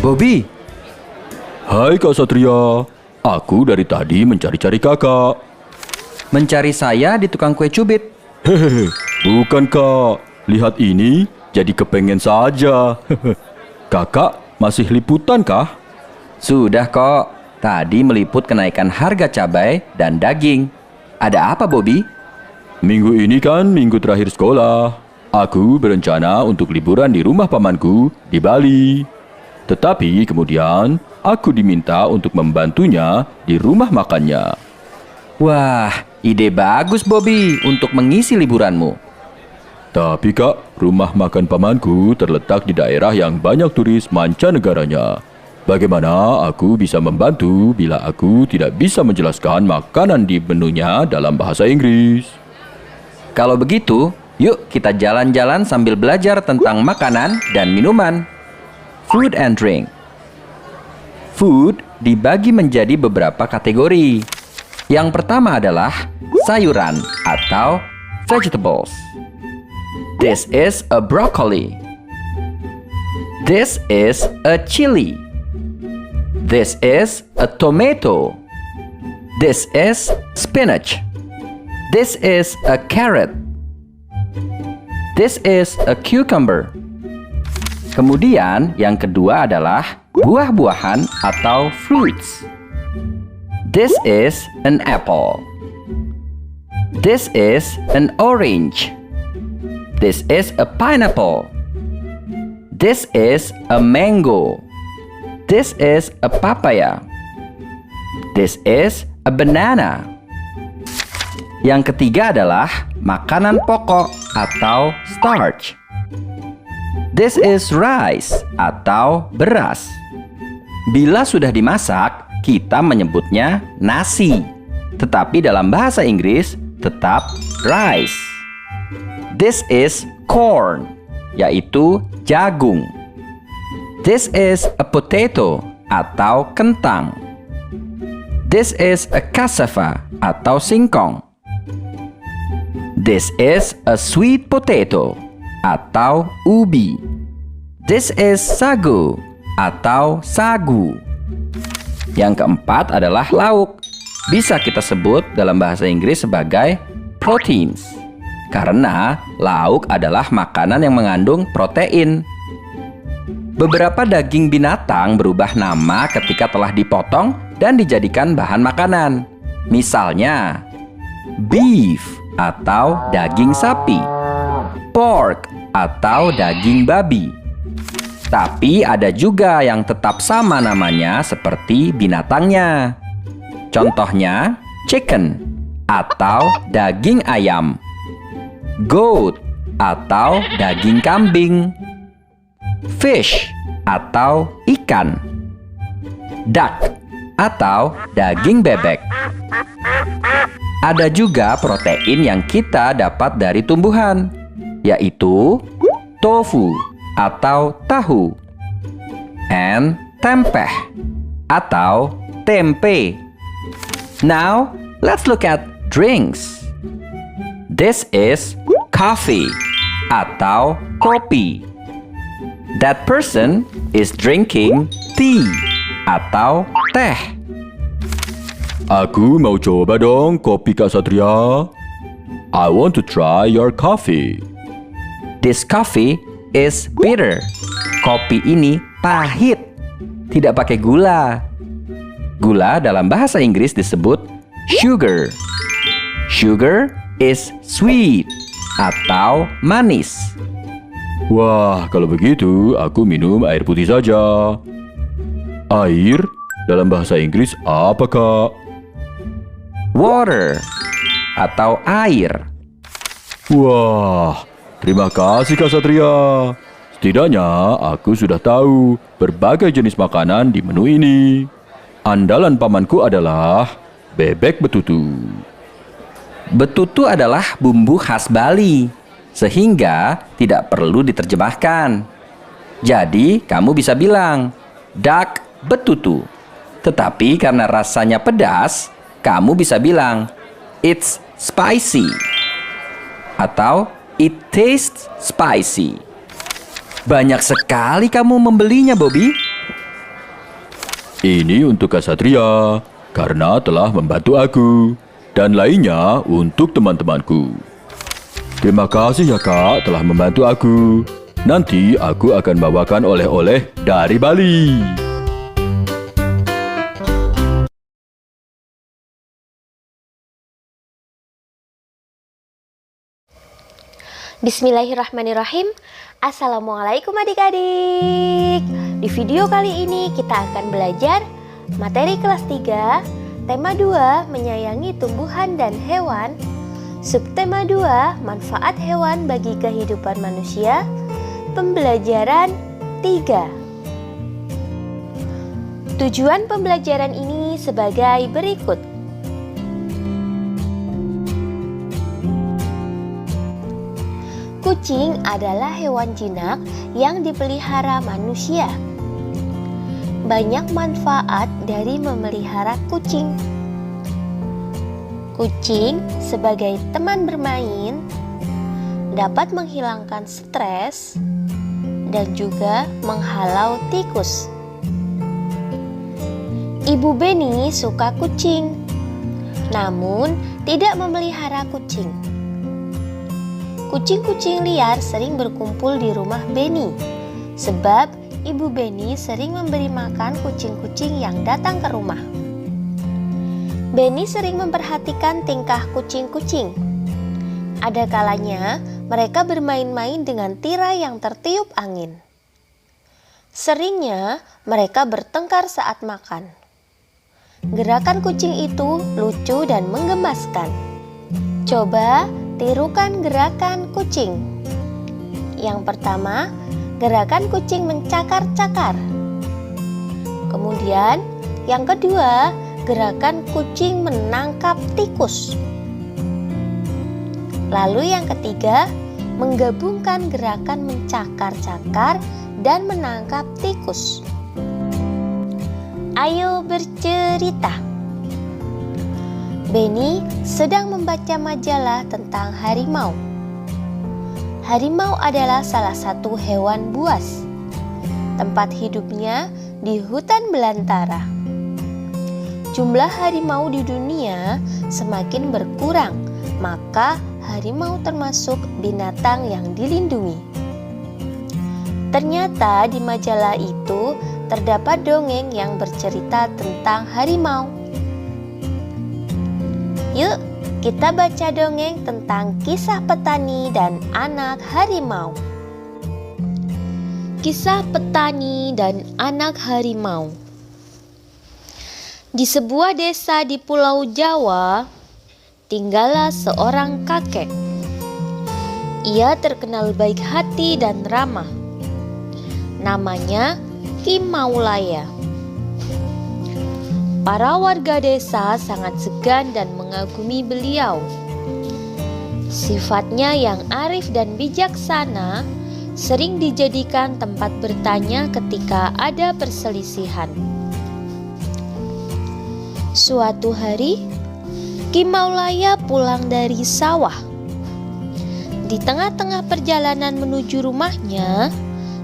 Bobby, Hai Kak Satria, aku dari tadi mencari-cari kakak. mencari saya di tukang kue cubit. Hehehe, bukan Kak. Lihat ini, jadi kepengen saja. Kakak masih liputan kah? Sudah kok, tadi meliput kenaikan harga cabai dan daging. Ada apa, Bobby? Minggu ini kan minggu terakhir sekolah. Aku berencana untuk liburan di rumah pamanku di Bali. Tetapi kemudian aku diminta untuk membantunya di rumah makannya. Wah, ide bagus, Bobby, untuk mengisi liburanmu. Tapi Kak, rumah makan pamanku terletak di daerah yang banyak turis mancanegaranya. Bagaimana aku bisa membantu bila aku tidak bisa menjelaskan makanan di menunya dalam bahasa Inggris? Kalau begitu, yuk kita jalan-jalan sambil belajar tentang makanan dan minuman. Food and drink. Food dibagi menjadi beberapa kategori. Yang pertama adalah sayuran atau vegetables. This is a broccoli. This is a chili. This is a tomato. This is spinach. This is a carrot. This is a cucumber. Kemudian yang kedua adalah buah-buahan atau fruits. This is an apple. This is an orange. This is a pineapple. This is a mango. This is a papaya. This is a banana. Yang ketiga adalah makanan pokok atau starch. This is rice atau beras. Bila sudah dimasak, kita menyebutnya nasi. Tetapi dalam bahasa Inggris tetap rice. This is corn, yaitu jagung. This is a potato atau kentang. This is a cassava atau singkong. This is a sweet potato atau ubi. This is sagu atau sagu. Yang keempat adalah lauk. Bisa kita sebut dalam bahasa Inggris sebagai proteins. Karena lauk adalah makanan yang mengandung protein. Beberapa daging binatang berubah nama ketika telah dipotong dan dijadikan bahan makanan. Misalnya, beef atau daging sapi, pork atau daging babi. Tapi ada juga yang tetap sama namanya seperti binatangnya. Contohnya, chicken atau daging ayam, goat atau daging kambing, fish atau ikan, duck atau daging bebek. Ada juga protein yang kita dapat dari tumbuhan, yaitu tofu atau tahu, and tempeh atau tempe. Now, let's look at drinks. This is coffee atau kopi. That person is drinking tea atau teh. Aku mau coba dong kopi Kak Satria. I want to try your coffee. This coffee is bitter. Kopi ini pahit. Tidak pakai gula. Gula dalam bahasa Inggris disebut sugar. Sugar is sweet atau manis. Wah, kalau begitu aku minum air putih saja. Air dalam bahasa Inggris apa Kak? Water atau air. Wah, terima kasih Kak Satria. Setidaknya aku sudah tahu berbagai jenis makanan di menu ini. Andalan pamanku adalah bebek betutu. Betutu adalah bumbu khas Bali, sehingga tidak perlu diterjemahkan. Jadi, kamu bisa bilang, duck betutu. Tetapi karena rasanya pedas, kamu bisa bilang, it's spicy. Atau, it tastes spicy. Banyak sekali kamu membelinya, Bobby. Ini untuk Ksatria, karena telah membantu aku. Dan lainnya untuk teman-temanku. Terima kasih ya Kak telah membantu aku. Nanti aku akan bawakan oleh-oleh dari Bali. Bismillahirrahmanirrahim. Assalamualaikum adik-adik. Di video kali ini kita akan belajar materi kelas 3, tema 2, menyayangi tumbuhan dan hewan. Subtema 2, manfaat hewan bagi kehidupan manusia. Pembelajaran 3. Tujuan pembelajaran ini sebagai berikut. Kucing adalah hewan jinak yang dipelihara manusia. Banyak manfaat dari memelihara kucing. Kucing sebagai teman bermain dapat menghilangkan stres dan juga menghalau tikus. Ibu Beni suka kucing, namun tidak memelihara kucing. Kucing-kucing liar sering berkumpul di rumah Beni, sebab Ibu Beni sering memberi makan kucing-kucing yang datang ke rumah. Beni sering memperhatikan tingkah kucing-kucing. Ada kalanya mereka bermain-main dengan tirai yang tertiup angin. Seringnya mereka bertengkar saat makan. Gerakan kucing itu lucu dan menggemaskan. Coba tirukan gerakan kucing. Yang pertama, gerakan kucing mencakar-cakar. Kemudian, yang kedua, gerakan kucing menangkap tikus. Lalu yang ketiga, menggabungkan gerakan mencakar-cakar dan menangkap tikus. Ayo bercerita. Beni sedang membaca majalah tentang harimau. Harimau adalah salah satu hewan buas. Tempat hidupnya di hutan belantara. Jumlah harimau di dunia semakin berkurang, maka harimau termasuk binatang yang dilindungi. Ternyata di majalah itu terdapat dongeng yang bercerita tentang harimau. Yuk, kita baca dongeng tentang kisah petani dan anak harimau. Kisah petani dan anak harimau. Di sebuah desa di Pulau Jawa, tinggallah seorang kakek. Ia terkenal baik hati dan ramah. Namanya Ki Maulaya. Para warga desa sangat segan dan mengagumi beliau. Sifatnya yang arif dan bijaksana sering dijadikan tempat bertanya ketika ada perselisihan. Suatu hari, Ki Maulaya pulang dari sawah. Di tengah-tengah perjalanan menuju rumahnya,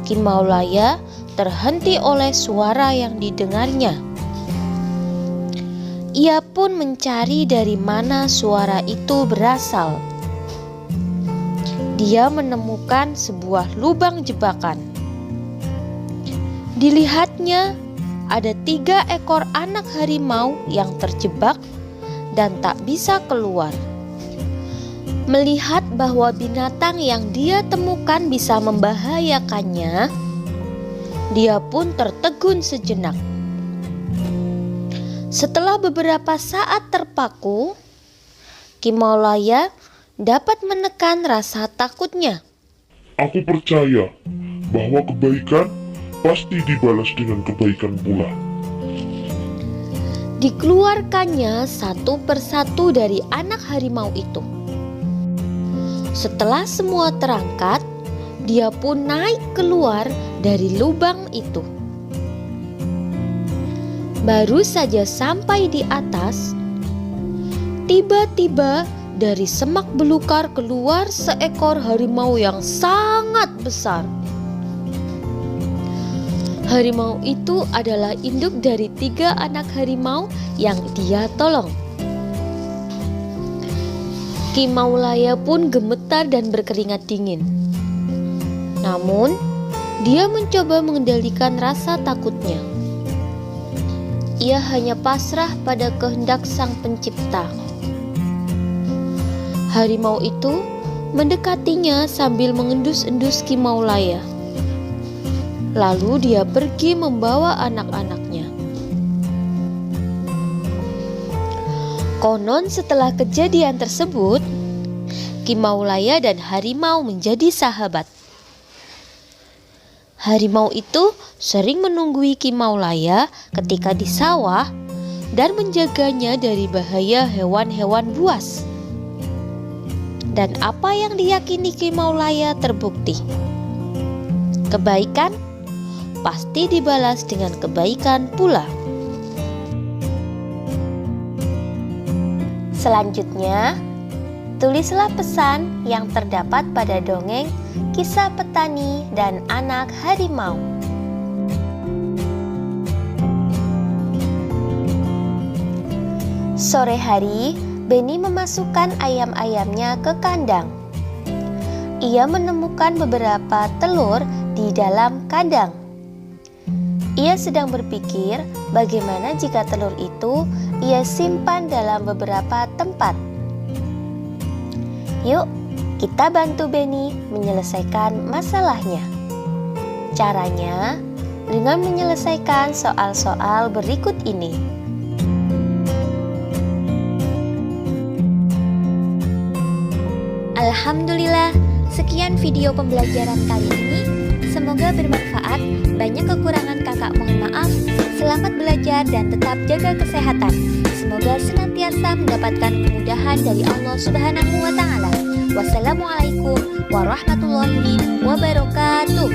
Ki Maulaya terhenti oleh suara yang didengarnya. Ia pun mencari dari mana suara itu berasal. Dia menemukan sebuah lubang jebakan. Dilihatnya, ada 3 ekor anak harimau yang terjebak dan tak bisa keluar. Melihat bahwa binatang yang dia temukan bisa membahayakannya, dia pun tertegun sejenak. Setelah beberapa saat terpaku, Ki Maulaya dapat menekan rasa takutnya. Aku percaya bahwa kebaikan pasti dibalas dengan kebaikan pula. Dikeluarkannya satu persatu dari anak harimau itu. Setelah semua terangkat, dia pun naik keluar dari lubang itu. Baru saja sampai di atas, tiba-tiba dari semak belukar keluar seekor harimau yang sangat besar. Harimau itu adalah induk dari 3 anak harimau yang dia tolong. Ki Maulaya pun gemetar dan berkeringat dingin. Namun, dia mencoba mengendalikan rasa takutnya. Ia hanya pasrah pada kehendak Sang Pencipta. Harimau itu mendekatinya sambil mengendus-endus Ki Maulaya. Lalu dia pergi membawa anak-anaknya. Konon setelah kejadian tersebut, Ki Maulaya dan harimau menjadi sahabat. Harimau itu sering menunggui Ki Maulaya ketika di sawah dan menjaganya dari bahaya hewan-hewan buas. Dan apa yang diyakini Ki Maulaya terbukti. Kebaikan pasti dibalas dengan kebaikan pula. Selanjutnya, tulislah pesan yang terdapat pada dongeng Kisah Petani dan Anak Harimau. Sore hari, Beni memasukkan ayam-ayamnya ke kandang. Ia menemukan beberapa telur di dalam kandang. Ia sedang berpikir bagaimana jika telur itu ia simpan dalam beberapa tempat. Yuk, kita bantu Beni menyelesaikan masalahnya. Caranya dengan menyelesaikan soal-soal berikut ini. Alhamdulillah, sekian video pembelajaran kali ini. Semoga bermanfaat. Banyak kekurangan kakak mohon maaf. Selamat belajar dan tetap jaga kesehatan. Semoga senantiasa mendapatkan kemudahan dari Allah Subhanahu wa Ta'ala. Wassalamualaikum warahmatullahi wabarakatuh.